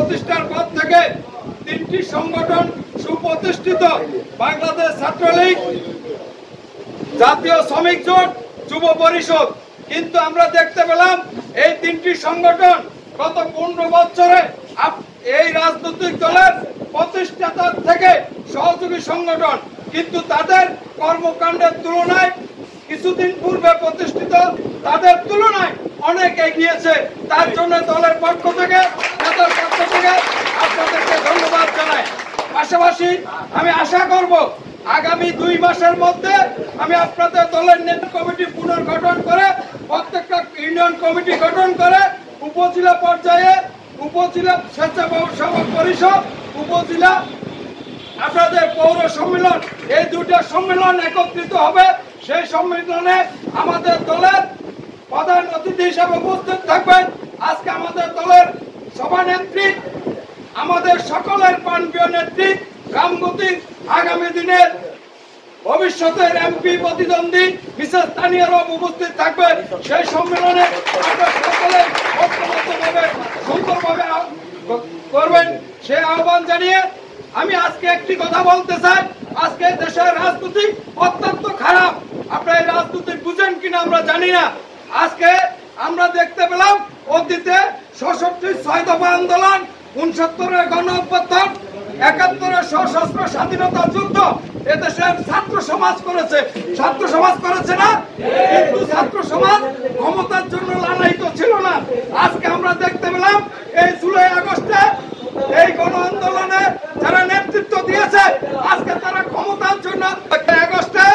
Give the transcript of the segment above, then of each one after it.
প্রতিষ্ঠার পর থেকে তিনটি সংগঠন সুপ্রতিষ্ঠিত, বাংলাদেশ ছাত্রলীগ, জাতীয় শ্রমিক জোট, যুব পরিষদ। কিন্তু আমরা দেখতে পেলাম এই তিনটি সংগঠন গত 15 বছরে এই রাজনৈতিক দলের প্রতিষ্ঠাতা থেকে সহযোগী সংগঠন, কিন্তু তাদের কর্মকাণ্ডের তুলনায় কিছুদিন পূর্বে প্রতিষ্ঠিত তাদের তুলনায় অনেক এগিয়েছে। তার জন্য দলের পক্ষ থেকে, নেতার পক্ষ থেকে আপনাদেরকে ধন্যবাদ জানাই। পাশাপাশি আমি আশা করব আগামী 2 মাসের মধ্যে আমি আপনাদের দলের নেতা কমিটি পুনর্গঠন করে প্রত্যেকটা ইউনিয়ন কমিটি গঠন করে উপজেলা পর্যায়ে, উপজেলা স্বেচ্ছাসেবক পরিষদ, উপজেলা আপনাদের পৌর সম্মেলন, এই দুটো সম্মেলন একত্রিত হবে। সেই সম্মেলনে আমাদের দলের প্রধান অতিথি হিসেবে উপস্থিত থাকবেন আজকে আমাদের দলের সভানেত্রী, আমাদের সকলের প্রাণপ্রিয় নেত্রী, রামগতির আগামী দিনের ভবিষ্যতের এমপি প্রতিদ্বন্দ্বী মিসেস তানিয়া রব উপস্থিত থাকবেন। সেই সম্মেলনে আমরা সকলে ঐক্যবদ্ধভাবে সুন্দরভাবে করবেন সে আহ্বান জানিয়ে আমি আজকে একটি কথা বলতে চাই। আজকে দেশের রাজনীতি অত্যন্ত খারাপ। আপনারা এই রাজনীতি বুঝেন কিনা আমরা জানি না। আজকে আমরা দেখতে পেলাম অতীতে 66 6 দফা আন্দোলন, 69 গণ অভ্যুত্থান, 71 সশস্ত্র স্বাধীনতা যুদ্ধ এদেশের ছাত্র সমাজ করেছে। ছাত্র সমাজ করেছে না? কিন্তু ছাত্র সমাজ ক্ষমতার জন্য লালায়িত ছিল না। আজকে আমরা দেখতে পেলাম এই জুলাই আগস্টে এই গণ আন্দোলনে যারা নেতৃত্ব দিয়েছে আজকে তারা ক্ষমতার জন্য, আগস্টে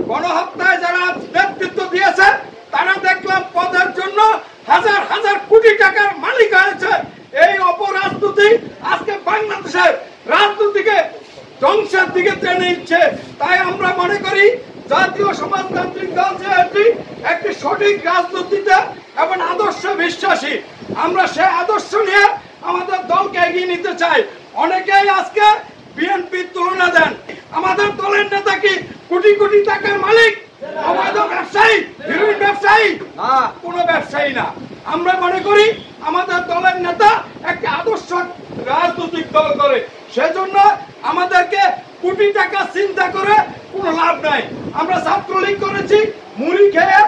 গণহত্যায় যারা নেতৃত্ব দিয়েছে তারা দেখলাম পদের জন্য হাজার হাজার কোটি টাকার মালিক হয়েছে। এই অপরাজনীতি আজকে বাংলাদেশের রাজনীতিকে ধ্বংসের দিকে টেনে নিচ্ছে। তাই আমরা মনে করি জাতীয় সমাজতান্ত্রিক দল যে একটি সঠিক রাজনীতিতে এবং আদর্শে বিশ্বাসী, আমরা সে আদর্শ নিয়ে আমাদের দলকে এগিয়ে নিতে চাই। অনেকেই আজকে বিএনপির তুলনা দেন। আমাদের দলের নেতা কি কোটি কোটি টাকার মালিক? অবৈধ ব্যবসায়ী, হিরোইন ব্যবসায়ী? কোনো ব্যবসায়ী না। আমরা মনে করি আমাদের দলের নেতা একটা আদর্শ রাজনৈতিক দল করে, সেজন্য আমাদেরকে কোটি টাকা চিন্তা করে কোনো লাভ নাই। আমরা ছাত্রলীগ করেছি, মুড়ি খেয়ে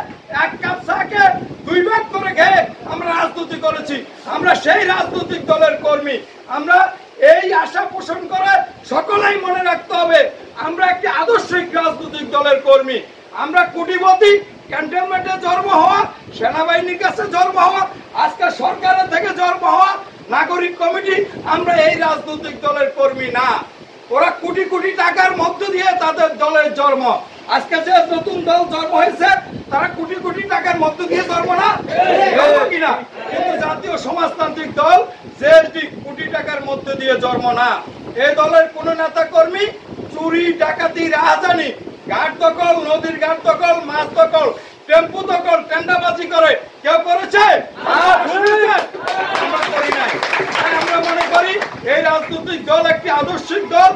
1 কাপ চাকে 2 ভাগ করে খেয়ে আমরা রাজনীতি করেছি। আমরা সেই রাজনৈতিক দলের কর্মী। আমরা এই আশা পোষণ করে সকলেই মনে রাখতে হবে আমরা একটি আদর্শিক রাজনৈতিক দলের কর্মী। আমরা কোটিপতি, ক্যান্টনমেন্টে জন্ম হওয়া, সেনাবাহিনীর কাছে জন্ম হওয়া, আজকে সরকারের থেকে জন্ম হওয়া নাগরিক কমিটি, আমরা এই রাজনৈতিক দলের কর্মী না। ওরা কোটি কোটি টাকার মধ্য দিয়ে তাদের দলের জন্ম। আজকে যে নতুন দল জন্ম হয়েছে তারা কোটি কোটি টাকার মধ্য দিয়ে জন্ম না কিনা? কিন্তু জাতীয় সমাজতান্ত্রিক দল জেএসডি কোটি টাকার মধ্য দিয়ে জন্ম না। এই দলের কোন নেতা কর্মী চুরি, ডাকাতি, রাহাজানি, ঘাট দখল, নদীর ঘাট দখল, মাছ দখল, টেম্পু দখল, টেন্ডাবাজি করে কেউ করেছে? আমরা করি নাই। আমরা মনে করি এই রাজনৈতিক দল একটি আদর্শিক দল।